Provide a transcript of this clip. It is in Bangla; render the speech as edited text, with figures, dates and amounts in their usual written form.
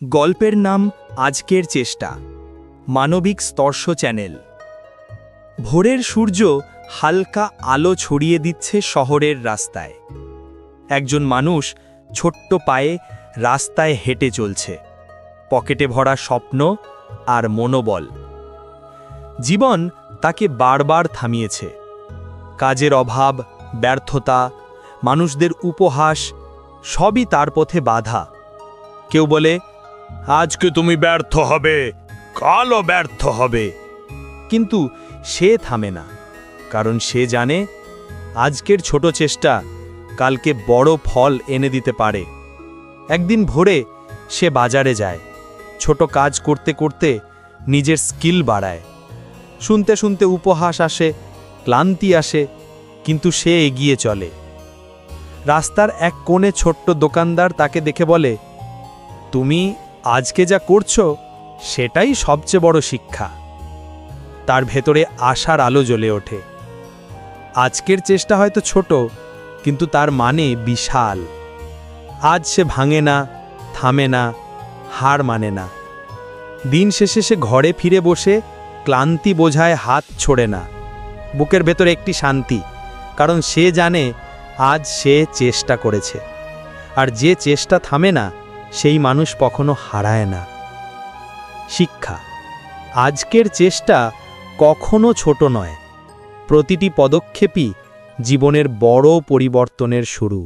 গল্পের নাম আজকের চেষ্টা। মানবিক স্পর্শ চ্যানেল। ভোরের সূর্য হালকা আলো ছড়িয়ে দিচ্ছে শহরের রাস্তায়। একজন মানুষ ছোট্ট পায়ে রাস্তায় হেঁটে চলছে, পকেটে ভরা স্বপ্ন আর মনোবল। জীবন তাকে বারবার থামিয়েছে। কাজের অভাব, ব্যর্থতা, মানুষদের উপহাস, সবই তার পথে বাধা। কেউ বলে, আজকে তুমি ব্যর্থ হবে, কালও ব্যর্থ হবে। কিন্তু সে থামে না, কারণ সে জানে আজকের ছোট চেষ্টা কালকে বড় ফল এনে দিতে পারে। একদিন ভোরে সে বাজারে যায়, ছোট কাজ করতে করতে নিজের স্কিল বাড়ায়। শুনতে শুনতে উপহাস আসে, ক্লান্তি আসে, কিন্তু সে এগিয়ে চলে। রাস্তার এক কোণে ছোট্ট দোকানদার তাকে দেখে বলে, তুমি আজকে যা করছো সেটাই সবচেয়ে বড় শিক্ষা। তার ভেতরে আশার আলো জ্বলে ওঠে। আজকের চেষ্টা হয়তো ছোট, কিন্তু তার মানে বিশাল। আজ সে ভাঙে না, থামে না, হার মানে না। দিন শেষে সে ঘরে ফিরে বসে ক্লান্তি বোঝায় হাত ছোড়ে না। বুকের ভেতরে একটি শান্তি, কারণ সে জানে আজ সে চেষ্টা করেছে। আর যে চেষ্টা থামে না, সেই মানুষ কখনো হারায় না। শিক্ষা: আজকের চেষ্টা কখনো ছোট নয়। প্রতিটি পদক্ষেপই জীবনের বড় পরিবর্তনের শুরু।